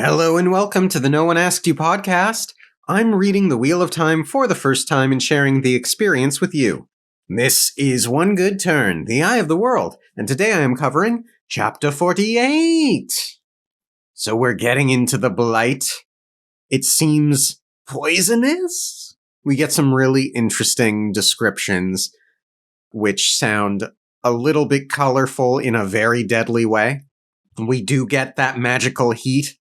Hello and welcome to the No One Asked You podcast. I'm reading The Wheel of Time for the first time and sharing the experience with you. This is One Good Turn, The Eye of the World, and today I am covering Chapter 48. So we're getting into the Blight. It seems poisonous? We get some really interesting descriptions, which sound a little bit colorful in a very deadly way. We do get that magical heat.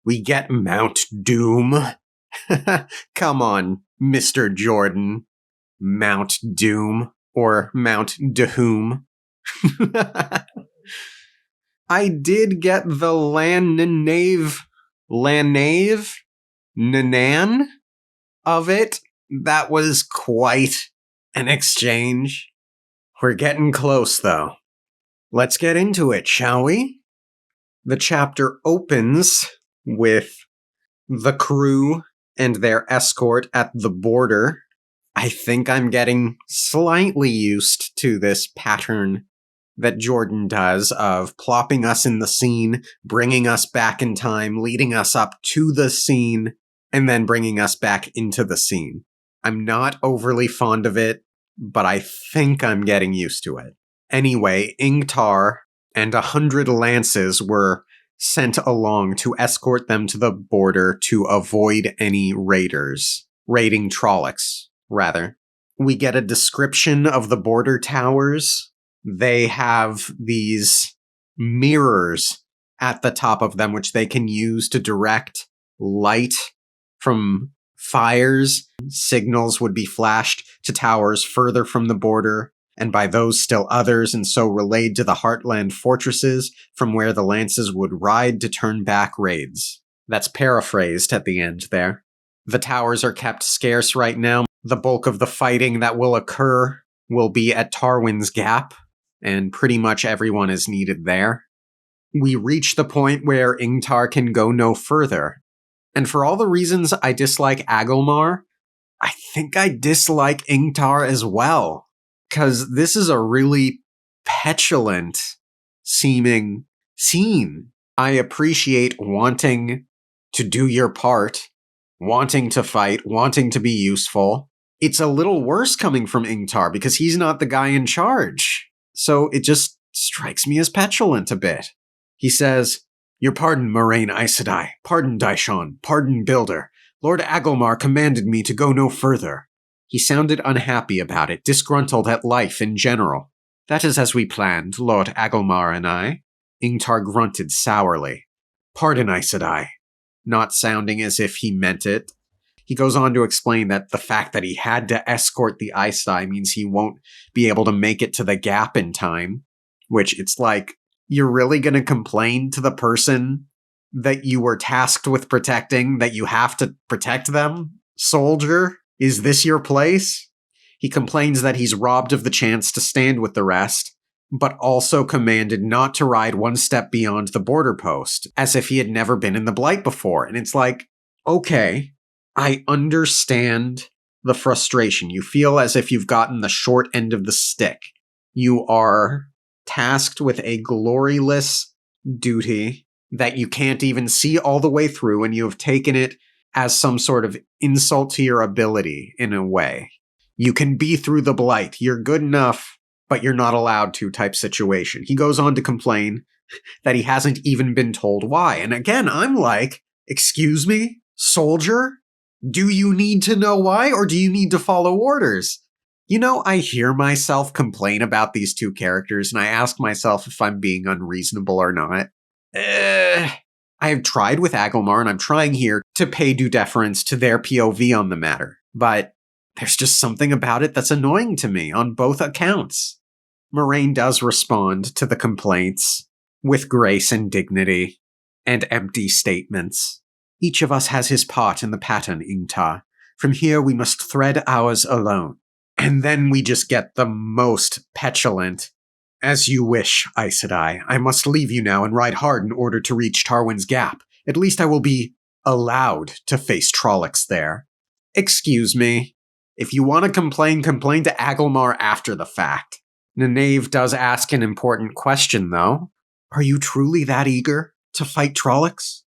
We get Mount Doom. Come on, Mr. Jordan. Mount Doom. Or Mount Doom. I did get the Nanan of it. That was quite an exchange. We're getting close, though. Let's get into it, shall we? The chapter opens with the crew and their escort at the border. I think I'm getting slightly used to this pattern that Jordan does of plopping us in the scene, bringing us back in time, leading us up to the scene, and then bringing us back into the scene. I'm not overly fond of it, but I think I'm getting used to it. Anyway, Ingtar and 100 lances were sent along to escort them to the border to avoid any raiding Trollocs, rather. We get a description of the border towers. They have these mirrors at the top of them, which they can use to direct light from fires. Signals would be flashed to towers further from the border, and by those still others, and so relayed to the Heartland fortresses, from where the lances would ride to turn back raids. That's paraphrased at the end there. The towers are kept scarce right now. The bulk of the fighting that will occur will be at Tarwin's Gap, and pretty much everyone is needed there. We reach the point where Ingtar can go no further. And for all the reasons I dislike Agelmar, I think I dislike Ingtar as well. Because this is a really petulant seeming scene. I appreciate wanting to do your part, wanting to fight, wanting to be useful. It's a little worse coming from Ingtar because he's not the guy in charge. So it just strikes me as petulant a bit. He says, "Your pardon, Moraine Aes Sedai. Pardon, Daishon. Pardon, Builder. Lord Agelmar commanded me to go no further." He sounded unhappy about it, disgruntled at life in general. "That is as we planned, Lord Agelmar and I." Ingtar grunted sourly. "Pardon, Aes Sedai," not sounding as if he meant it. He goes on to explain that the fact that he had to escort the Aes Sedai means he won't be able to make it to the Gap in time, which it's like, you're really going to complain to the person that you were tasked with protecting, that you have to protect them, soldier? Is this your place? He complains that he's robbed of the chance to stand with the rest, but also commanded not to ride one step beyond the border post, as if he had never been in the Blight before. And it's like, okay, I understand the frustration. You feel as if you've gotten the short end of the stick. You are tasked with a gloryless duty that you can't even see all the way through, and you have taken it as some sort of insult to your ability, in a way. You can be through the Blight. You're good enough, but you're not allowed to type situation. He goes on to complain that he hasn't even been told why. And again, I'm like, excuse me, soldier? Do you need to know why, or do you need to follow orders? You know, I hear myself complain about these two characters, and I ask myself if I'm being unreasonable or not. I have tried with Agelmar, and I'm trying here to pay due deference to their POV on the matter, but there's just something about it that's annoying to me on both accounts. Moraine does respond to the complaints with grace and dignity and empty statements. "Each of us has his part in the pattern, Ingtar. From here we must thread ours alone." And then we just get the most petulant, "As you wish, Aes Sedai. I must leave you now and ride hard in order to reach Tarwin's Gap. At least I will be allowed to face Trollocs there." Excuse me. If you want to complain to Agelmar after the fact. Nynaeve does ask an important question, though. Are you truly that eager to fight Trollocs?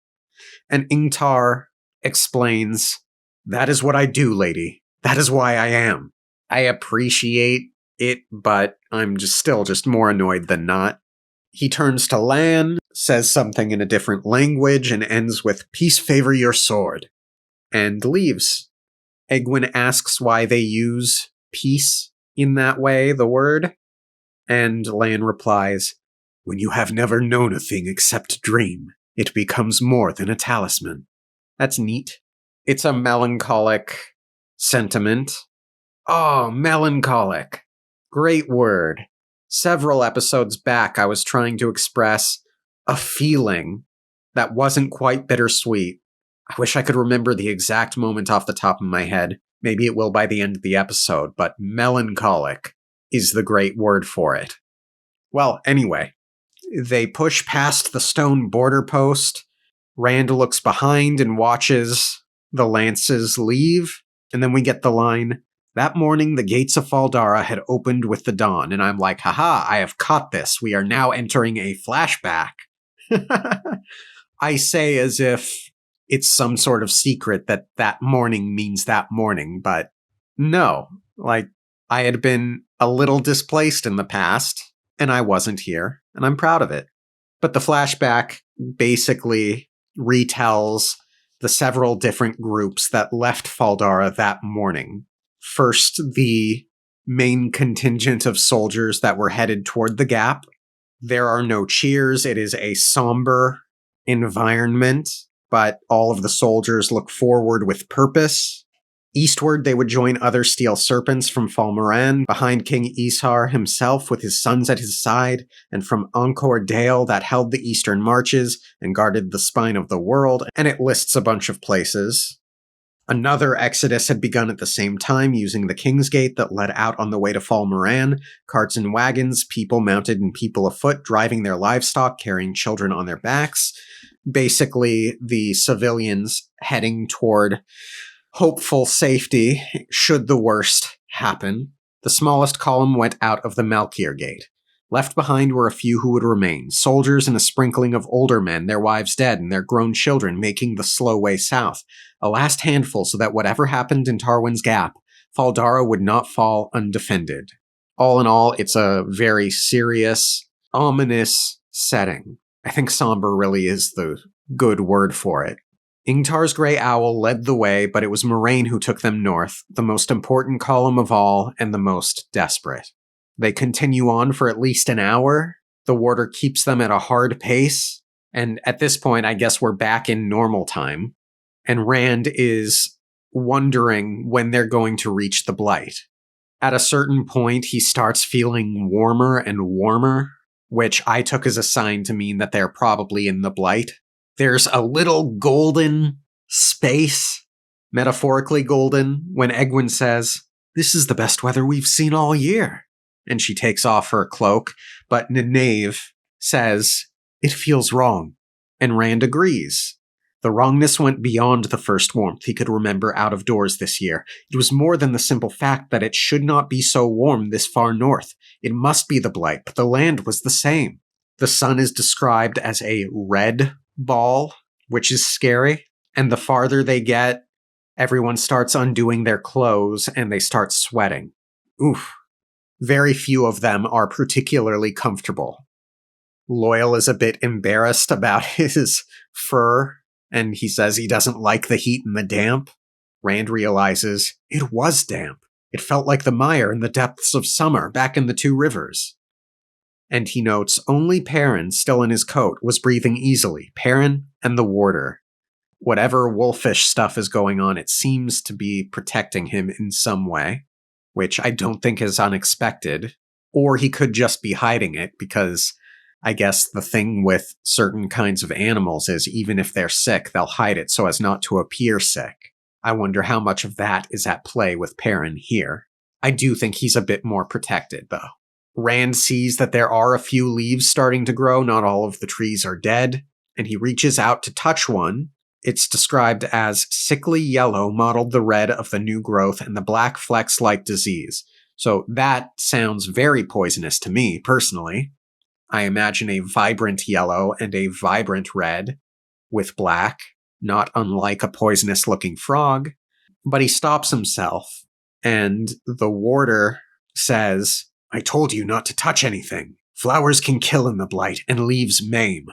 And Ingtar explains, "That is what I do, lady. That is why I am." I appreciate it, but I'm still more annoyed than not. He turns to Lan, says something in a different language, and ends with, "Peace favor your sword," and leaves. Egwin asks why they use peace in that way, the word, and Lan replies, "When you have never known a thing except dream, it becomes more than a talisman." That's neat. It's a melancholic sentiment. Oh, melancholic. Great word. Several episodes back, I was trying to express a feeling that wasn't quite bittersweet. I wish I could remember the exact moment off the top of my head. Maybe it will by the end of the episode, but melancholic is the great word for it. Well, anyway, they push past the stone border post. Rand looks behind and watches the lances leave, and then we get the line, "That morning the gates of Faldara had opened with the dawn," and I'm like, haha, I have caught this. We are now entering a flashback. I say as if it's some sort of secret that that morning means that morning, but no. I had been a little displaced in the past, and I wasn't here, and I'm proud of it. But the flashback basically retells the several different groups that left Faldara that morning. First, the main contingent of soldiers that were headed toward the Gap. There are no cheers. It is a somber environment, but all of the soldiers look forward with purpose. Eastward, they would join other steel serpents from Fal Moran, behind King Ishar himself with his sons at his side, and from Encore Dale that held the eastern marches and guarded the spine of the world, and it lists a bunch of places. Another exodus had begun at the same time using the King's Gate that led out on the way to Fal Moran, carts and wagons, people mounted and people afoot, driving their livestock, carrying children on their backs. Basically, the civilians heading toward hopeful safety should the worst happen. The smallest column went out of the Malkir Gate. Left behind were a few who would remain, soldiers and a sprinkling of older men, their wives dead and their grown children making the slow way south. A last handful so that whatever happened in Tarwin's Gap, Faldara would not fall undefended. All in all, it's a very serious, ominous setting. I think somber really is the good word for it. Ingtar's Grey Owl led the way, but it was Moraine who took them north, the most important column of all and the most desperate. They continue on for at least an hour. The warder keeps them at a hard pace, and at this point, I guess we're back in normal time. And Rand is wondering when they're going to reach the Blight. At a certain point, he starts feeling warmer and warmer, which I took as a sign to mean that they're probably in the Blight. There's a little golden space, metaphorically golden, when Egwin says, "This is the best weather we've seen all year." And she takes off her cloak, but Nynaeve says, "It feels wrong." And Rand agrees. The wrongness went beyond the first warmth he could remember out of doors this year. It was more than the simple fact that it should not be so warm this far north. It must be the Blight, but the land was the same. The sun is described as a red ball, which is scary. And the farther they get, everyone starts undoing their clothes and they start sweating. Oof. Very few of them are particularly comfortable. Loyal is a bit embarrassed about his fur, and he says he doesn't like the heat and the damp. Rand realizes it was damp. It felt like the mire in the depths of summer back in the Two Rivers. And he notes only Perrin, still in his coat, was breathing easily. Perrin and the warder. Whatever wolfish stuff is going on, it seems to be protecting him in some way, which I don't think is unexpected. Or he could just be hiding it, because I guess the thing with certain kinds of animals is even if they're sick, they'll hide it so as not to appear sick. I wonder how much of that is at play with Perrin here. I do think he's a bit more protected, though. Rand sees that there are a few leaves starting to grow, not all of the trees are dead, and he reaches out to touch one. It's described as sickly yellow, mottled the red of the new growth, and the black flecks like disease. So that sounds very poisonous to me, personally. I imagine a vibrant yellow and a vibrant red with black. not unlike a poisonous-looking frog. But he stops himself, and the warder says, "I told you not to touch anything. Flowers can kill in the blight, and leaves maim."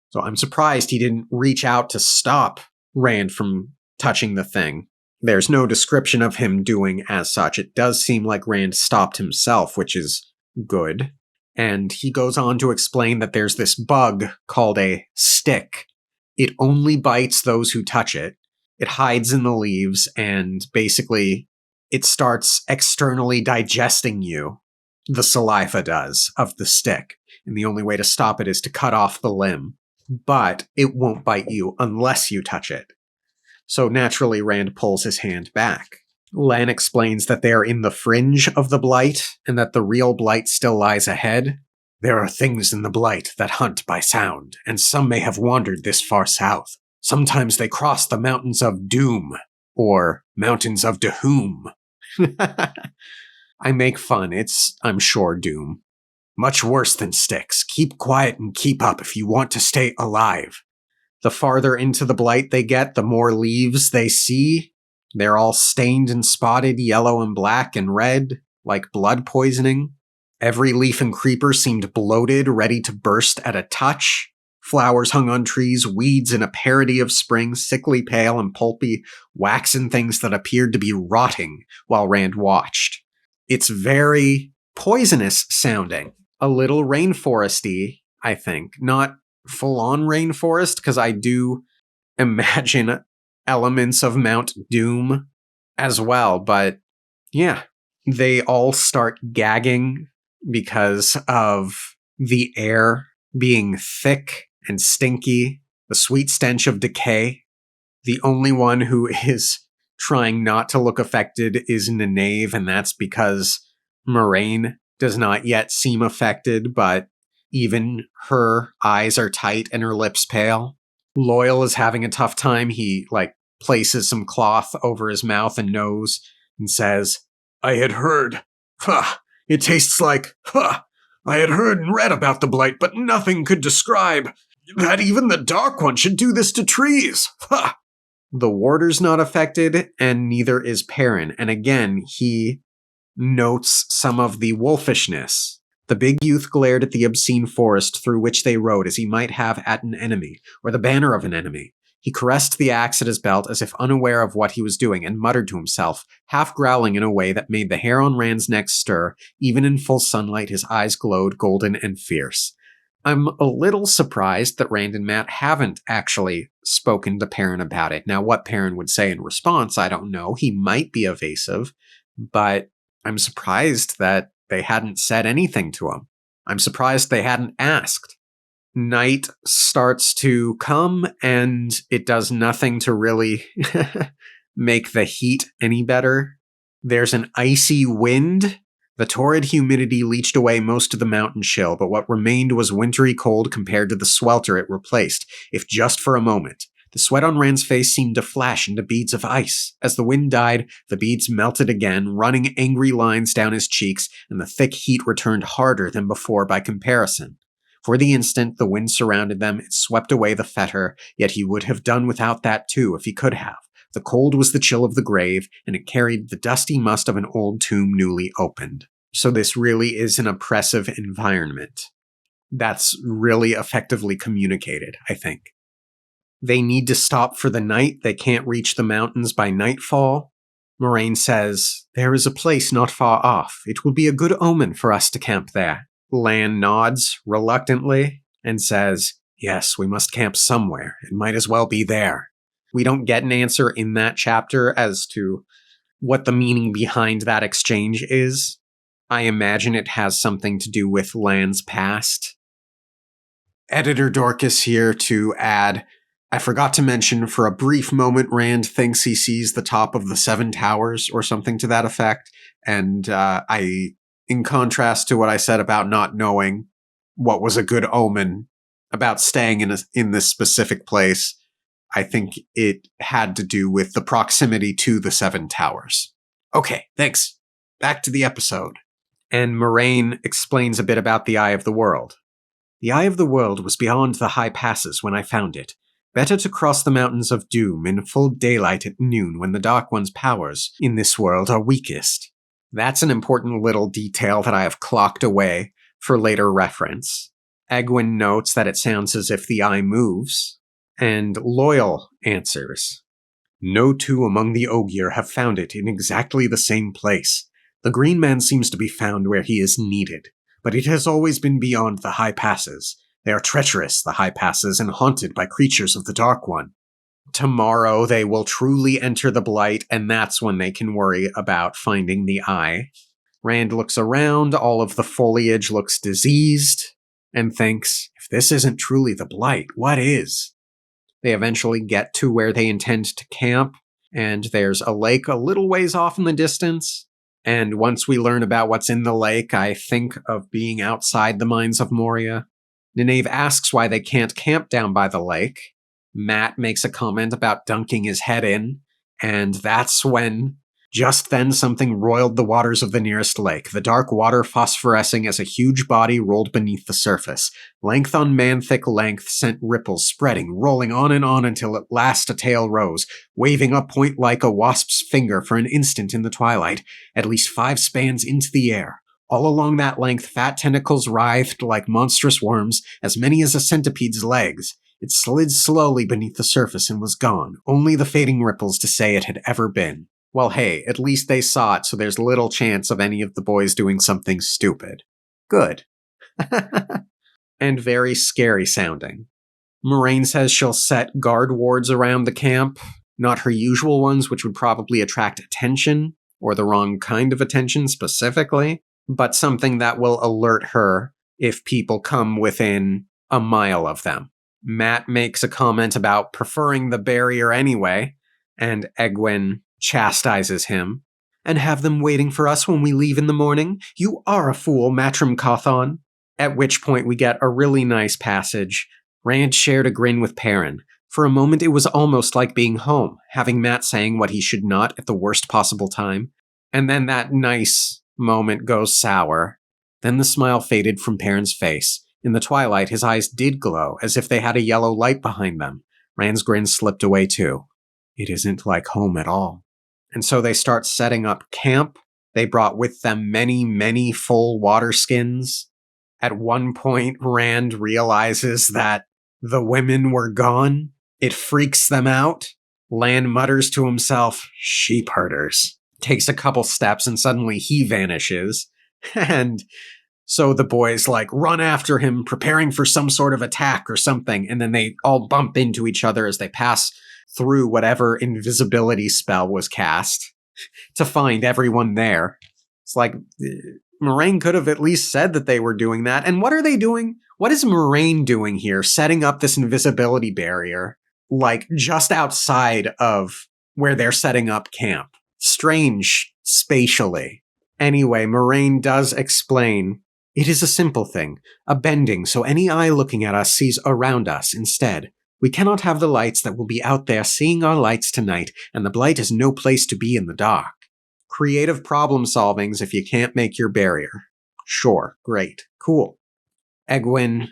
So I'm surprised he didn't reach out to stop Rand from touching the thing. There's no description of him doing as such. It does seem like Rand stopped himself, which is good. And he goes on to explain that there's this bug called a stick. It only bites those who touch it. It hides in the leaves, and basically it starts externally digesting you. The saliva does, of the stick. And the only way to stop it is to cut off the limb. But it won't bite you unless you touch it. So naturally, Rand pulls his hand back. Lan explains that they are in the fringe of the blight, and that the real blight still lies ahead. There are things in the blight that hunt by sound, and some may have wandered this far south. Sometimes they cross the mountains of doom, or mountains of Doom. I make fun, it's, I'm sure, doom. Much worse than sticks. Keep quiet and keep up if you want to stay alive. The farther into the blight they get, the more leaves they see. They're all stained and spotted, yellow and black and red, like blood poisoning. Every leaf and creeper seemed bloated, ready to burst at a touch. Flowers hung on trees, weeds in a parody of spring, sickly pale and pulpy, waxen things that appeared to be rotting while Rand watched. It's very poisonous sounding. A little rainforesty, I think. Not full-on rainforest, because I do imagine elements of Mount Doom as well, but yeah. They all start gagging because of the air being thick and stinky, the sweet stench of decay. The only one who is trying not to look affected is Nynaeve, and that's because Moraine does not yet seem affected, but even her eyes are tight and her lips pale. Loyal is having a tough time. He, places some cloth over his mouth and nose and says, "I had heard. It tastes like, I had heard and read about the blight, but nothing could describe that even the Dark One should do this to trees. The warder's not affected, and neither is Perrin. And again, he notes some of the wolfishness. The big youth glared at the obscene forest through which they rode as he might have at an enemy, or the banner of an enemy. He caressed the axe at his belt as if unaware of what he was doing, and muttered to himself, half growling in a way that made the hair on Rand's neck stir. Even in full sunlight, his eyes glowed golden and fierce. I'm a little surprised that Rand and Mat haven't actually spoken to Perrin about it. Now, what Perrin would say in response, I don't know. He might be evasive, but I'm surprised that they hadn't said anything to him. I'm surprised they hadn't asked. Night starts to come, and it does nothing to really make the heat any better. There's an icy wind. The torrid humidity leached away most of the mountain chill, but what remained was wintry cold compared to the swelter it replaced, if just for a moment. The sweat on Rand's face seemed to flash into beads of ice. As the wind died, the beads melted again, running angry lines down his cheeks, and the thick heat returned harder than before by comparison. For the instant, the wind surrounded them, it swept away the fetor, yet he would have done without that too if he could have. The cold was the chill of the grave, and it carried the dusty must of an old tomb newly opened. So this really is an oppressive environment. That's really effectively communicated, I think. They need to stop for the night. They can't reach the mountains by nightfall. Moraine says, "There is a place not far off. It will be a good omen for us to camp there." Lan nods reluctantly and says, "Yes, we must camp somewhere. It might as well be there." We don't get an answer in that chapter as to what the meaning behind that exchange is. I imagine it has something to do with Lan's past. Editor Dorcas here to add, I forgot to mention, for a brief moment, Rand thinks he sees the top of the 7 towers or something to that effect. And in contrast to what I said about not knowing what was a good omen about staying in this specific place, I think it had to do with the proximity to the 7 towers. Okay, thanks. Back to the episode. And Moraine explains a bit about the Eye of the World. The Eye of the World was beyond the high passes when I found it. Better to cross the mountains of doom in full daylight at noon when the Dark One's powers in this world are weakest. That's an important little detail that I have clocked away for later reference. Egwene notes that it sounds as if the eye moves, and Loyal answers, "No two among the Ogier have found it in exactly the same place. The Green Man seems to be found where he is needed, but it has always been beyond the high passes. They are treacherous, the high passes, and haunted by creatures of the Dark One. Tomorrow they will truly enter the Blight, and that's when they can worry about finding the eye." Rand looks around, all of the foliage looks diseased, and thinks, if this isn't truly the Blight, what is? They eventually get to where they intend to camp, and there's a lake a little ways off in the distance. And once we learn about what's in the lake, I think of being outside the mines of Moria. Nynaeve asks why they can't camp down by the lake. Matt makes a comment about dunking his head in, and that's when, just then, something roiled the waters of the nearest lake, the dark water phosphorescing as a huge body rolled beneath the surface. Length on man-thick length sent ripples spreading, rolling on until at last a tail rose, waving a point like a wasp's finger for an instant in the twilight, at least 5 spans into the air. All along that length, fat tentacles writhed like monstrous worms, as many as a centipede's legs. It slid slowly beneath the surface and was gone, only the fading ripples to say it had ever been. Well, hey, at least they saw it, so there's little chance of any of the boys doing something stupid. Good. And very scary sounding. Moraine says she'll set guard wards around the camp, not her usual ones, which would probably attract attention, or the wrong kind of attention specifically, but something that will alert her if people come within a mile of them. Matt makes a comment about preferring the barrier anyway, and Egwene chastises him. "And have them waiting for us when we leave in the morning? You are a fool, Matrim Cawthon." At which point we get a really nice passage. Rand shared a grin with Perrin. For a moment it was almost like being home, having Matt saying what he should not at the worst possible time. And then that nice moment goes sour. Then the smile faded from Perrin's face. In the twilight, his eyes did glow, as if they had a yellow light behind them. Rand's grin slipped away too. It isn't like home at all. And so they start setting up camp. They brought with them many, many full water skins. At one point, Rand realizes that the women were gone. It freaks them out. Lan mutters to himself, "Sheep herders." Takes a couple steps and suddenly he vanishes. And so the boys run after him, preparing for some sort of attack or something. And then they all bump into each other as they pass through whatever invisibility spell was cast to find everyone there. It's like, Moraine could have at least said that they were doing that. And what are they doing? What is Moraine doing here, setting up this invisibility barrier, just outside of where they're setting up camp? Strange, spatially. Anyway, Moraine does explain, "It is a simple thing, a bending so any eye looking at us sees around us instead. We cannot have the lights that will be out there seeing our lights tonight, and the Blight is no place to be in the dark." Creative problem solvings if you can't make your barrier. Sure, great, cool. Egwene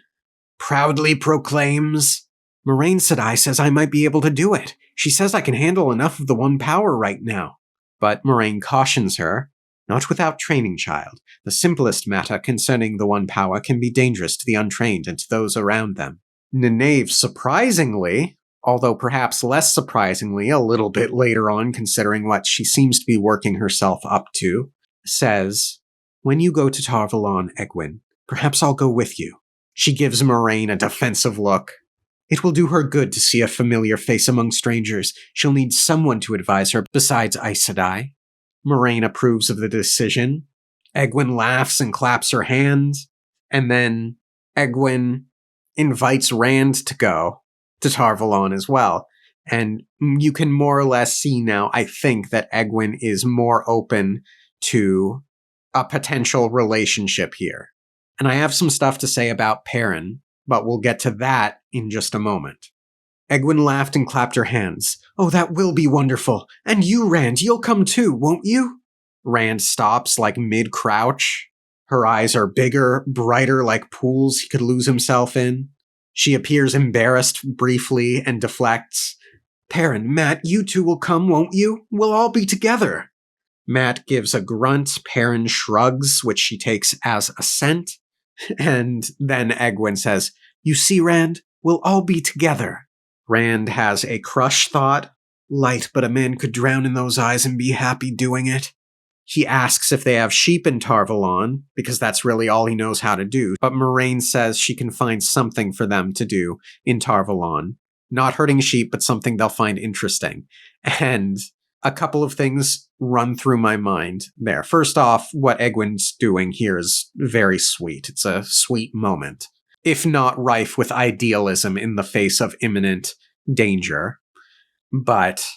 proudly proclaims, "Moraine Sedai says I might be able to do it. She says I can handle enough of the one power right now." But Moraine cautions her, "Not without training, child. The simplest matter concerning the one power can be dangerous to the untrained and to those around them." Nynaeve, surprisingly, although perhaps less surprisingly a little bit later on considering what she seems to be working herself up to, says, "When you go to Tar Valon, Egwene, perhaps I'll go with you." She gives Moraine a defensive look. "It will do her good to see a familiar face among strangers. She'll need someone to advise her besides Aes Sedai." Moraine approves of the decision. Egwene laughs and claps her hands, and then Egwene invites Rand to go to Tar Valon as well. And you can more or less see now, I think, that Egwene is more open to a potential relationship here. And I have some stuff to say about Perrin, but we'll get to that in just a moment. Egwene laughed and clapped her hands. "Oh, that will be wonderful. And you, Rand, you'll come too, won't you?" Rand stops mid-crouch. Her eyes are bigger, brighter like pools he could lose himself in. She appears embarrassed briefly and deflects. Perrin, Matt, you two will come, won't you? We'll all be together. Matt gives a grunt, Perrin shrugs, which she takes as assent, and then Egwene says, You see, Rand, we'll all be together. Rand has a crush thought. Light, but a man could drown in those eyes and be happy doing it. He asks if they have sheep in Tarvalon, because that's really all he knows how to do, but Moraine says she can find something for them to do in Tarvalon. Not hurting sheep, but something they'll find interesting. And a couple of things run through my mind there. First off, what Egwene's doing here is very sweet. It's a sweet moment, if not rife with idealism in the face of imminent danger. But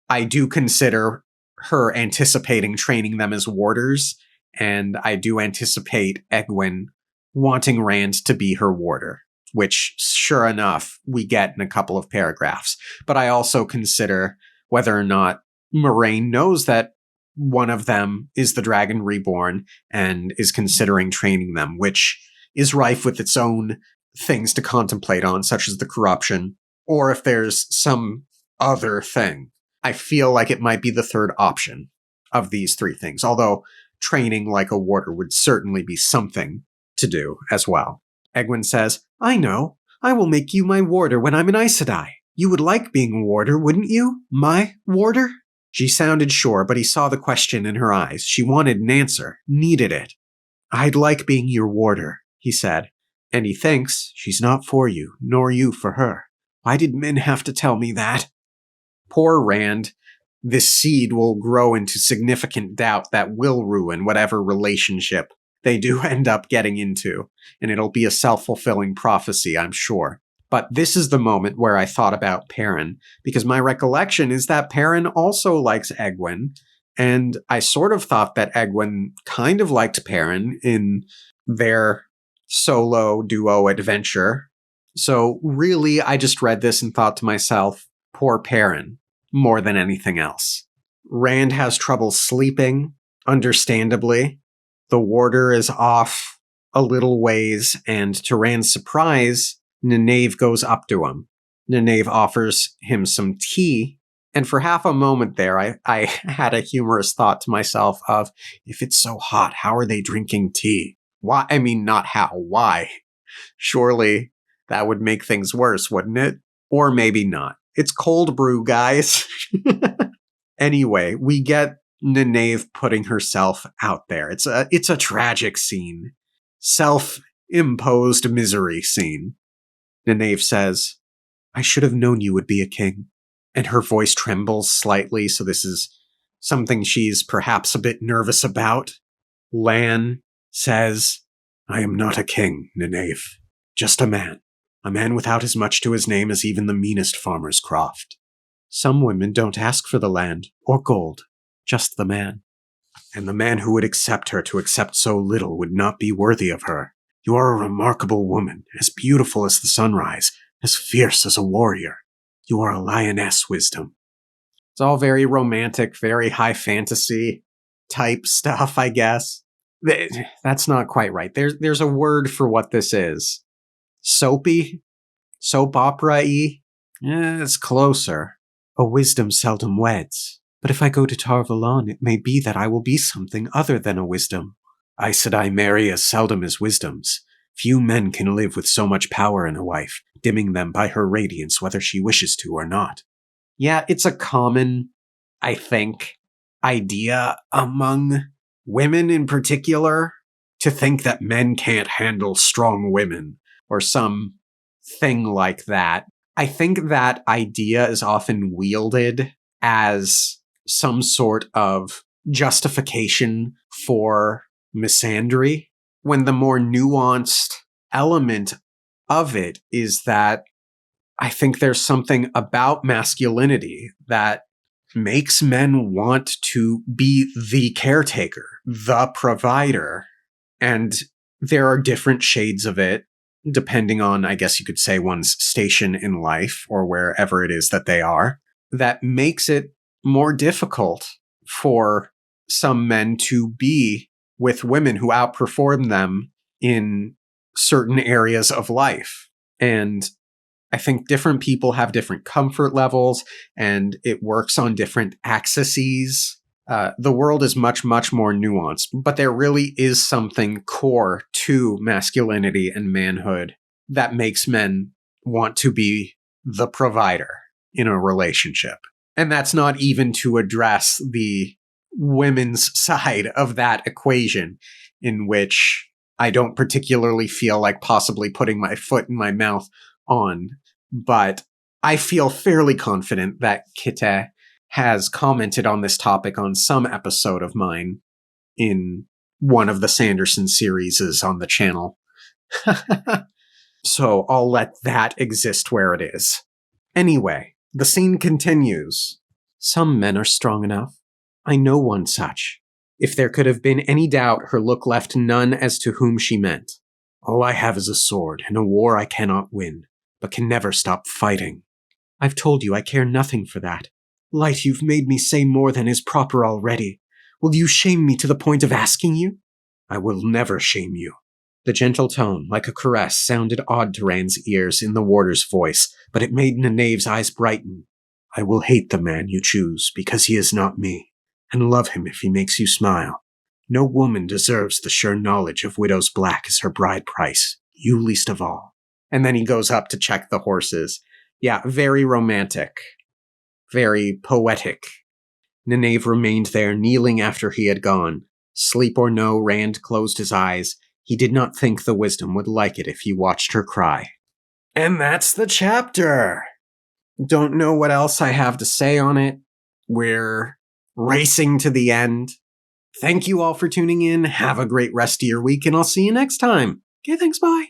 I do consider her anticipating training them as warders, and I do anticipate Egwene wanting Rand to be her warder, which, sure enough, we get in a couple of paragraphs. But I also consider whether or not Moraine knows that one of them is the Dragon Reborn and is considering training them, which is rife with its own things to contemplate on, such as the corruption, or if there's some other thing. I feel like it might be the third option of these three things, although training like a warder would certainly be something to do as well. Egwene says, I know. I will make you my warder when I'm an Aes Sedai. You would like being a warder, wouldn't you? My warder? She sounded sure, but he saw the question in her eyes. She wanted an answer, needed it. I'd like being your warder, he said. And he thinks she's not for you, nor you for her. Why did men have to tell me that? Poor Rand. This seed will grow into significant doubt that will ruin whatever relationship they do end up getting into, and it'll be a self-fulfilling prophecy, I'm sure. But this is the moment where I thought about Perrin, because my recollection is that Perrin also likes Egwene, and I sort of thought that Egwene kind of liked Perrin in their solo duo adventure. So really, I just read this and thought to myself, poor Perrin, more than anything else. Rand has trouble sleeping, understandably. The warder is off a little ways, and to Rand's surprise, Nynaeve goes up to him. Nynaeve offers him some tea, and for half a moment there, I had a humorous thought to myself of, if it's so hot, how are they drinking tea? Why? I mean, not how, why? Surely that would make things worse, wouldn't it? Or maybe not. It's cold brew, guys. Anyway, we get Nynaeve putting herself out there. It's a tragic scene. Self-imposed misery scene. Nynaeve says, I should have known you would be a king. And her voice trembles slightly, so this is something she's perhaps a bit nervous about. Lan says, I am not a king, Nynaeve. Just a man. A man without as much to his name as even the meanest farmer's croft. Some women don't ask for the land or gold, just the man. And the man who would accept her to accept so little would not be worthy of her. You are a remarkable woman, as beautiful as the sunrise, as fierce as a warrior. You are a lioness, Wisdom. It's all very romantic, very high fantasy type stuff, I guess. That's not quite right. There's a word for what this is. Soapy? Soap opera-y? It's closer. A wisdom seldom weds. But if I go to Tarvalon, it may be that I will be something other than a wisdom. Aes Sedai marry as seldom as wisdoms. Few men can live with so much power in a wife, dimming them by her radiance whether she wishes to or not. Yeah, it's a common, I think, idea among women in particular, to think that men can't handle strong women, or some thing like that. I think that idea is often wielded as some sort of justification for misandry, when the more nuanced element of it is that I think there's something about masculinity that makes men want to be the caretaker, the provider, and there are different shades of it, depending on, I guess you could say, one's station in life or wherever it is that they are, that makes it more difficult for some men to be with women who outperform them in certain areas of life. And I think different people have different comfort levels, and it works on different axes. The world is much, much more nuanced, but there really is something core to masculinity and manhood that makes men want to be the provider in a relationship. And that's not even to address the women's side of that equation, in which I don't particularly feel like possibly putting my foot in my mouth on. But I feel fairly confident that Kite has commented on this topic on some episode of mine in one of the Sanderson series on the channel. So I'll let that exist where it is. Anyway, the scene continues. Some men are strong enough. I know one such. If there could have been any doubt, her look left none as to whom she meant. All I have is a sword, and a war I cannot win, but can never stop fighting. I've told you I care nothing for that. Light, you've made me say more than is proper already. Will you shame me to the point of asking you? I will never shame you. The gentle tone, like a caress, sounded odd to Rand's ears in the warder's voice, but it made Nenave's eyes brighten. I will hate the man you choose, because he is not me, and love him if he makes you smile. No woman deserves the sure knowledge of widow's black as her bride price, you least of all. And then he goes up to check the horses. Yeah, very romantic. Very poetic. Nenave remained there, kneeling after he had gone. Sleep or no, Rand closed his eyes. He did not think the wisdom would like it if he watched her cry. And that's the chapter! Don't know what else I have to say on it. We're racing to the end. Thank you all for tuning in. Have a great rest of your week, and I'll see you next time. Okay, thanks, bye.